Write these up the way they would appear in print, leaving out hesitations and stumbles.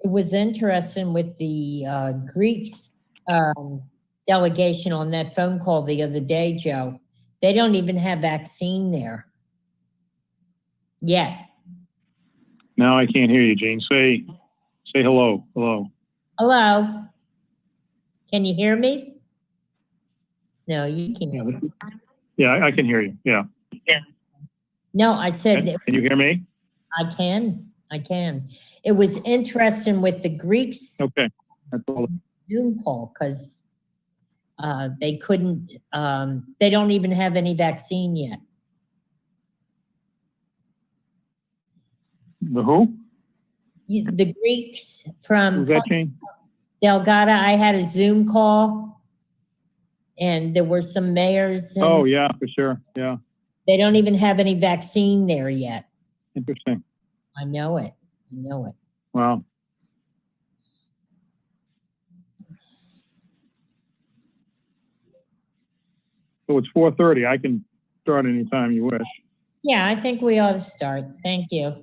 It was interesting with the Greeks delegation on that phone call the other day, Joe. They don't even have vaccine there yet. Now I can't hear you, Jane. Say hello. Hello. Hello. Can you hear me? No, you can't. Yeah, I can hear you. Yeah. No, I said. Can you hear me? I can. It was interesting with the Greeks. Okay. That's all. Zoom call because they couldn't. They don't even have any vaccine yet. The who? The Greeks from Delgado. I had a Zoom call, and there were some mayors. Oh yeah, for sure. Yeah. They don't even have any vaccine there yet. Interesting. I know it. Wow. So it's 4:30. I can start anytime you wish. Yeah, I think we ought to start. Thank you.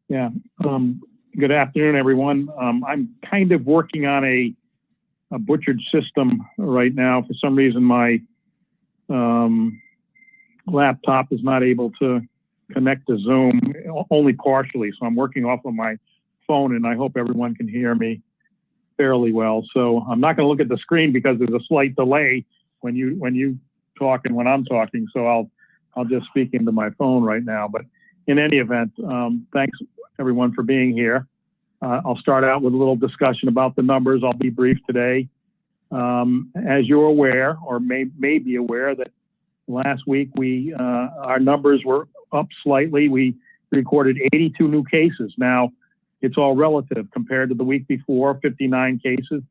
Yeah. Good afternoon, everyone. I'm kind of working on a butchered system right now. For some reason, my laptop is not able to connect to Zoom, only partially. So I'm working off of my phone, and I hope everyone can hear me fairly well. So I'm not going to look at the screen because there's a slight delay when you talk and when I'm talking. So I'll just speak into my phone right now. But in any event, thanks everyone for being here. I'll start out with a little discussion about the numbers. I'll be brief today. As you're aware, or may be aware, that last week our numbers were up slightly. We recorded 82 new cases. Now, it's all relative. Compared to the week before, 59 cases.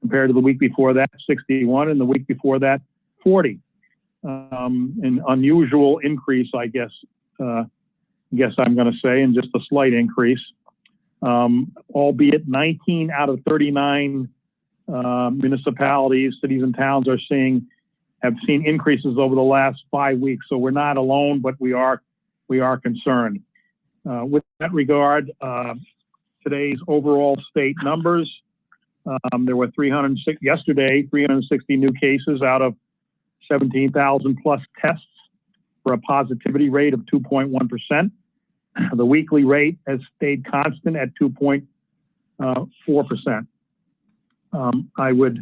Compared to the week before that, 61, and the week before that, 40. An unusual increase, I guess I'm going to say, and just a slight increase. Albeit 19 out of 39 municipalities, cities, and towns have seen increases over the last 5 weeks. So we're not alone, but we are concerned. With that regard, today's overall state numbers, there were 360 new cases out of 17,000 plus tests for a positivity rate of 2.1%. The weekly rate has stayed constant at 2.4%. I would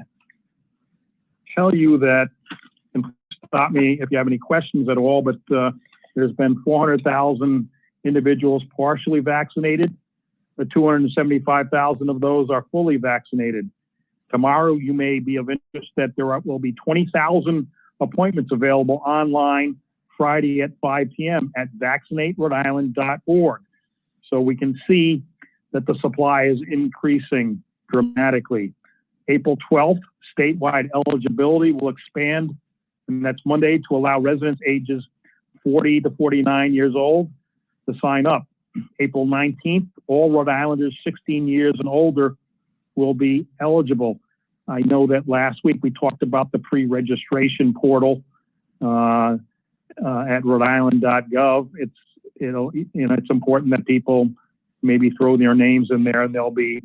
tell you that, and stop me if you have any questions at all, but there's been 400,000 individuals partially vaccinated. The 275,000 of those are fully vaccinated. Tomorrow, you may be of interest that there will be 20,000 appointments available online Friday at 5 p.m. at vaccinaterhodeisland.org. So we can see that the supply is increasing dramatically. April 12th, statewide eligibility will expand, and that's Monday, to allow residents ages 40 to 49 years old to sign up. April 19th, all Rhode Islanders 16 years and older will be eligible. I know that last week we talked about the pre-registration portal at rhodeisland.gov. It's important that people maybe throw their names in there, and they'll be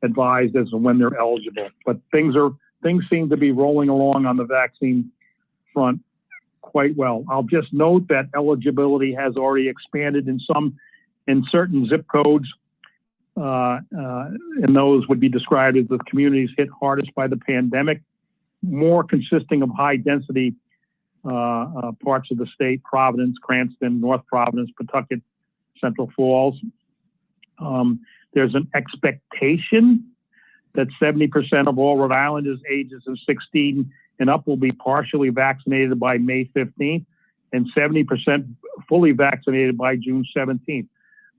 advised as to when they're eligible. But things seem to be rolling along on the vaccine front quite well. I'll just note that eligibility has already expanded in certain zip codes, and those would be described as the communities hit hardest by the pandemic, more consisting of high density parts of the state: Providence, Cranston, North Providence, Pawtucket, Central Falls. There's an expectation that 70% of all Rhode Islanders ages of 16 and up will be partially vaccinated by May 15th and 70% fully vaccinated by June 17th.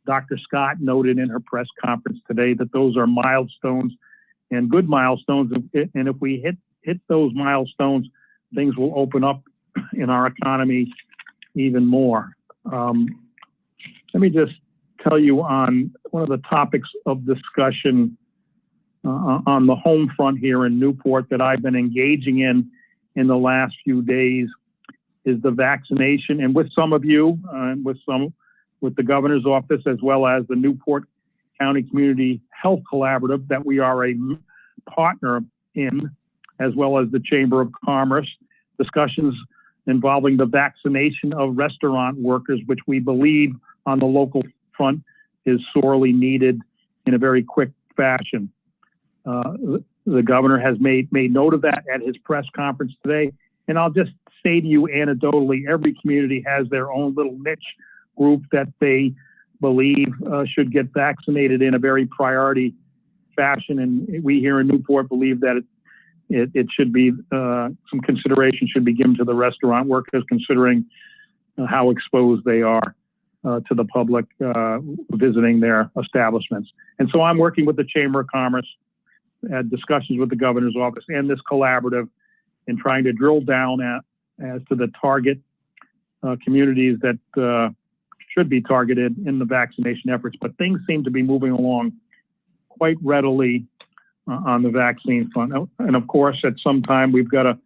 Dr. Scott noted in her press conference today that those are milestones and good milestones. And if we hit those milestones, things will open up in our economy even more. Let me just tell you on one of the topics of discussion on the home front here in Newport that I've been engaging in the last few days is the vaccination, and with some of you, and with with the governor's office, as well as the Newport County Community Health Collaborative that we are a partner in, as well as the Chamber of Commerce, discussions involving the vaccination of restaurant workers, which we believe on the local front is sorely needed in a very quick fashion. The governor has made note of that at his press conference today. And I'll just say to you anecdotally, every community has their own little niche group that they believe should get vaccinated in a very priority fashion. And we here in Newport believe that it should be, some consideration should be given to the restaurant workers, considering how exposed they are to the public visiting their establishments. And so I'm working with the Chamber of Commerce, had discussions with the governor's office and this collaborative in trying to drill down as to the target communities that should be targeted in the vaccination efforts. But things seem to be moving along quite readily on the vaccine front. And of course, at some time, we've got to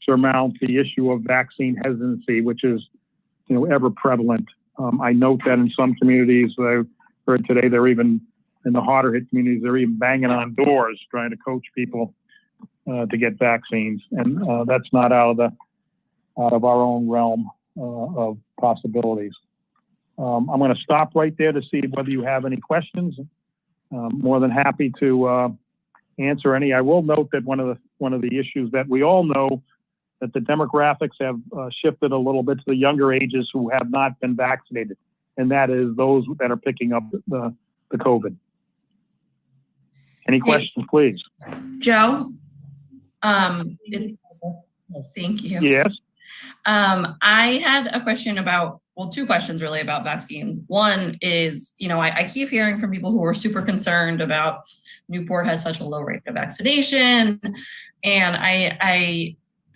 surmount the issue of vaccine hesitancy, which is, ever prevalent. I note that in some communities, I heard today, they're even in the harder hit communities, they're even banging on doors trying to coach people to get vaccines, and that's not out of our own realm of possibilities. I'm going to stop right there to see whether you have any questions. More than happy to answer any. I will note that one of the issues that we all know, that the demographics have shifted a little bit to the younger ages who have not been vaccinated, and that is those that are picking up the COVID. Any questions, please? Joe? Thank you. Yes. I had a question about, well, two questions really about vaccines. One is, I keep hearing from people who are super concerned about Newport has such a low rate of vaccination. And I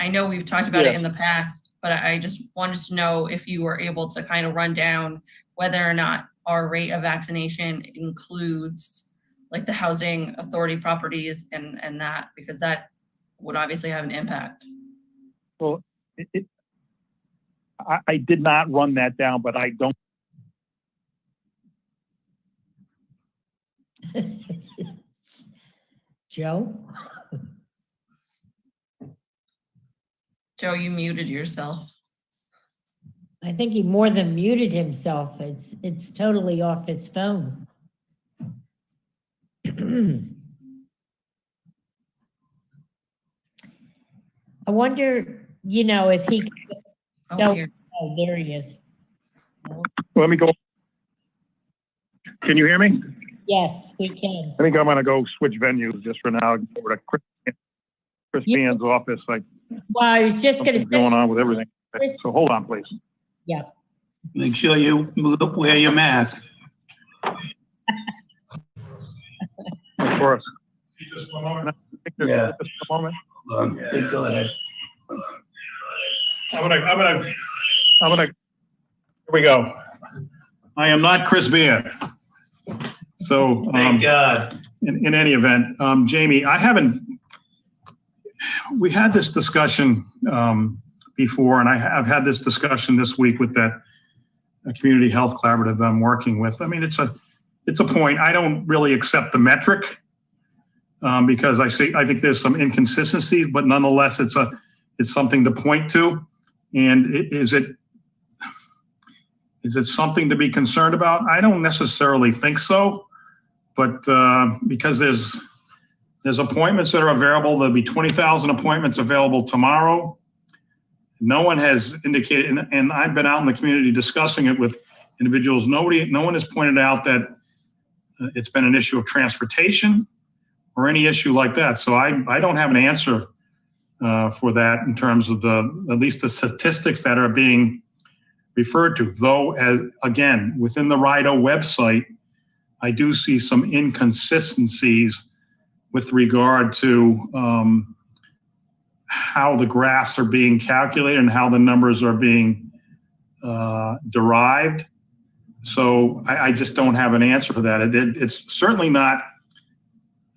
know we've talked about it in the past, but I just wanted to know if you were able to kind of run down whether or not our rate of vaccination includes like the housing authority properties and that, because that would obviously have an impact. Well, I did not run that down, but I don't. Joe? Joe, you muted yourself. I think he more than muted himself. It's totally off his phone. I wonder, if he could, oh, there he is. Let me go. Can you hear me? Yes, we can. I think I'm going to go switch venues just for now. Over to Chris Behan's office. Well, I was just going to say, going on with everything. So hold on, please. Yeah. Make sure you wear your mask. Of course. Just one moment. Yeah. Just a moment. Go ahead. I'm gonna, here we go. I am not Chris Behan. So, Thank God. In any event, Jamie, we had this discussion before, and I've had this discussion this week with that community health collaborative I'm working with. I mean, it's a point. I don't really accept the metric because I think there's some inconsistency, but nonetheless, it's something to point to. And is it something to be concerned about? I don't necessarily think so, but because there's appointments that are available. There'll be 20,000 appointments available tomorrow. No one has indicated, and I've been out in the community discussing it with individuals. No one has pointed out that it's been an issue of transportation or any issue like that. So I don't have an answer for that in terms of at least the statistics that are being referred to. Though, as again, within the RIDO website, I do see some inconsistencies with regard to how the graphs are being calculated and how the numbers are being derived. So I just don't have an answer for that. It's certainly not.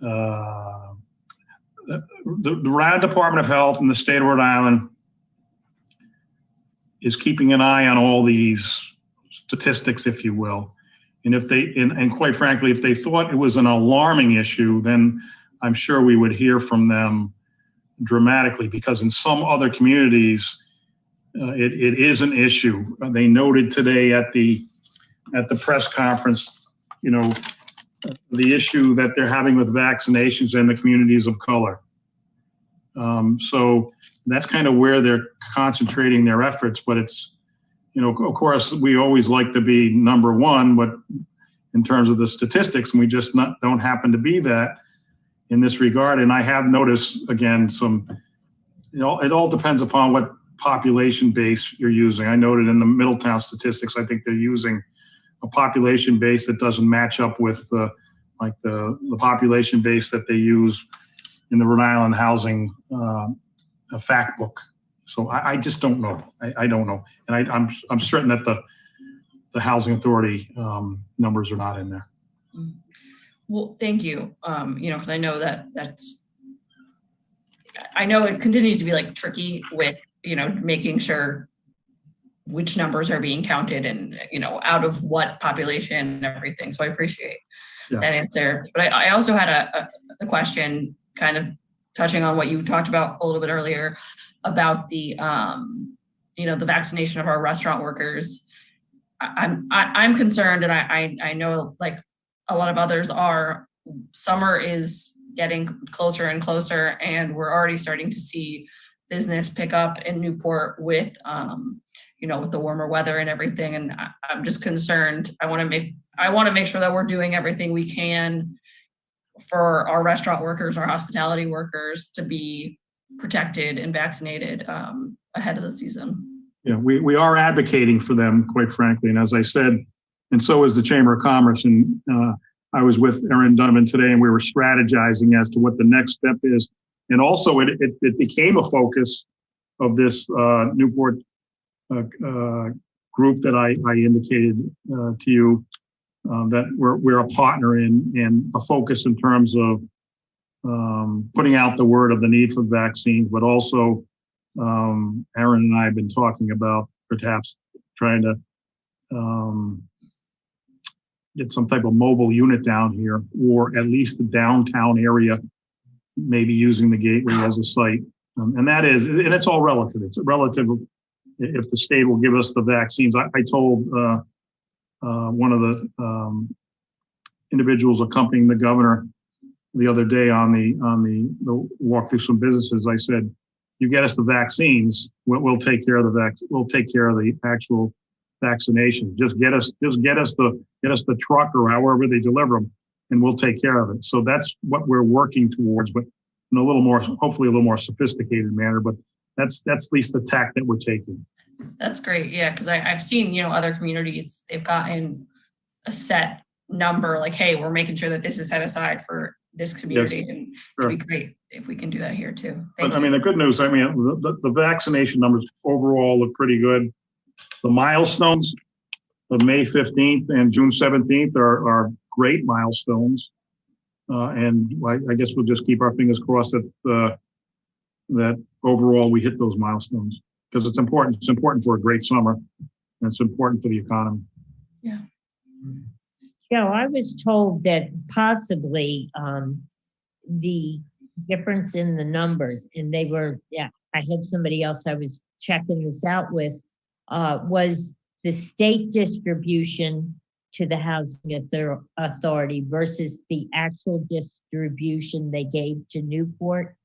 The Rhode Island Department of Health in the state of Rhode Island is keeping an eye on all these statistics, if you will. And if they, and quite frankly, if they thought it was an alarming issue, then I'm sure we would hear from them dramatically, because in some other communities, it is an issue. They noted today at the press conference, the issue that they're having with vaccinations in the communities of color. So that's kind of where they're concentrating their efforts, but it's, of course, we always like to be number one, but in terms of the statistics, and we just don't happen to be that in this regard. And I have noticed, again, it all depends upon what population base you're using. I noted in the Middletown statistics, I think they're using a population base that doesn't match up with the population base that they use in the Rhode Island housing fact book. So I just don't know. I don't know, and I'm certain that the housing authority numbers are not in there. Well, thank you. Because I know I know it continues to be like tricky with making sure which numbers are being counted and out of what population and everything. So I appreciate that answer. But I also had a question, kind of touching on what you talked about a little bit earlier about the the vaccination of our restaurant workers. I'm concerned, and I know like a lot of others are. Summer is getting closer and closer, and we're already starting to see business pick up in Newport with with the warmer weather and everything. And I'm just concerned. I want to make sure that we're doing everything we can for our restaurant workers, our hospitality workers, to be protected and vaccinated ahead of the season. Yeah, we are advocating for them, quite frankly. And as I said, and so is the Chamber of Commerce. And I was with Erin Donovan today, and we were strategizing as to what the next step is. And also it became a focus of this Newport group that I indicated to you that we're a partner in, and a focus in terms of putting out the word of the need for vaccines, but also Erin and I have been talking about perhaps trying to get some type of mobile unit down here, or at least the downtown area, maybe using the Gateway as a site. And it's all relative. It's relative if the state will give us the vaccines. I told one of the individuals accompanying the governor the other day on the walk through some businesses. I said, you get us the vaccines, we'll take care of the actual vaccination. Just get us the truck or however they deliver them, and we'll take care of it. So that's what we're working towards, but in a little more, hopefully a little more sophisticated manner. But that's at least the tack that we're taking. That's great. Yeah, because I've seen other communities, they've gotten a set number, like, hey, we're making sure that this is set aside for this community. Yes. And sure. It'd be great if we can do that here too. Thank you. The good news, the vaccination numbers overall look pretty good. The milestones of May 15th and June 17th are great milestones. And I guess we'll just keep our fingers crossed that overall we hit those milestones, because it's important. It's important for a great summer, and it's important for the economy. Yeah. Joe, I was told that possibly the difference in the numbers, and they were, I had somebody else I was checking this out with, was the state distribution to the housing authority versus the actual distribution they gave to Newport.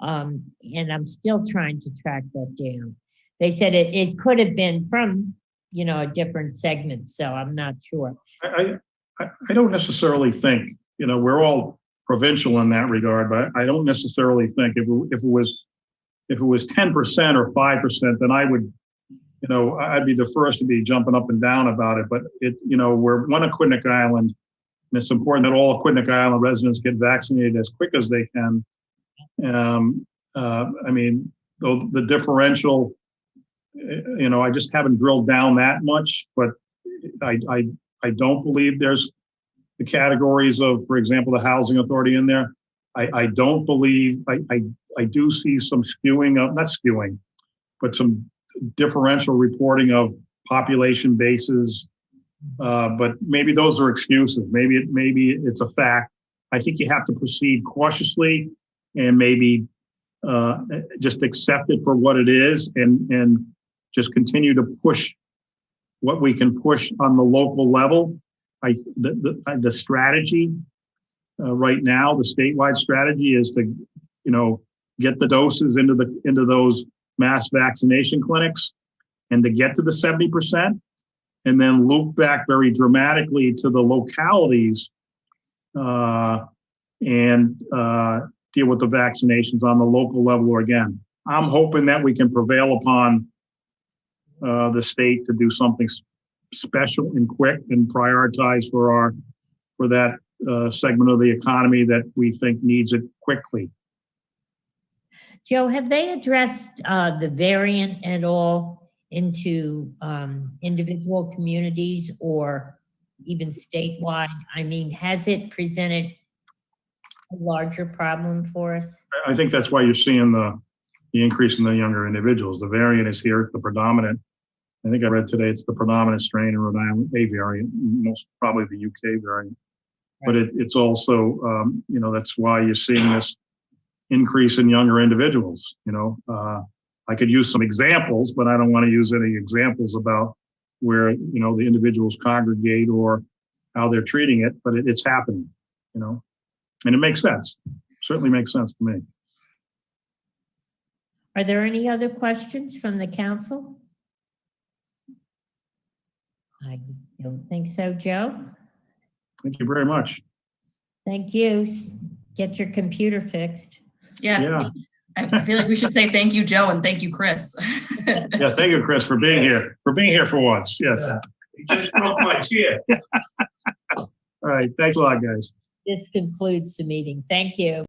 And I'm still trying to track that down. They said it could have been from, a different segment, so I'm not sure. I don't necessarily think, we're all provincial in that regard, but I don't necessarily think if it was 10% or 5%, then I would, I'd be the first to be jumping up and down about it. But we're one Aquidneck Island, and it's important that all Aquidneck Island residents get vaccinated as quick as they can. Though the differential, I just haven't drilled down that much, but I don't believe there's the categories of, for example, the housing authority in there. I don't believe, I do see some skewing of, not skewing, but some differential reporting of population bases But maybe those are excuses. Maybe it's a fact. I think you have to proceed cautiously and maybe just accept it for what it is and just continue to push what we can push on the local level. The strategy right now, the statewide strategy is to, get the doses into those mass vaccination clinics and to get to the 70%, and then loop back very dramatically to the localities and deal with the vaccinations on the local level again. I'm hoping that we can prevail upon the state to do something special and quick and prioritize for that segment of the economy that we think needs it quickly. Joe, have they addressed the variant at all into individual communities or even statewide? I mean, has it presented a larger problem for us? I think that's why you're seeing the increase in the younger individuals. The variant is here. It's the predominant. I think I read today it's the predominant strain in Rhode Island, a variant, most probably the UK variant. But it's also, that's why you're seeing this increase in younger individuals. I could use some examples, but I don't want to use any examples about where, the individuals congregate or how they're treating it, but it's happening, and it makes sense. Certainly makes sense to me. Are there any other questions from the council? I don't think so, Joe. Thank you very much. Thank you. Get your computer fixed. Yeah. I feel like we should say thank you, Joe, and thank you, Chris. Yeah, thank you, Chris, for being here. For once. Yes. You just broke my chair. All right. Thanks a lot, guys. This concludes the meeting. Thank you.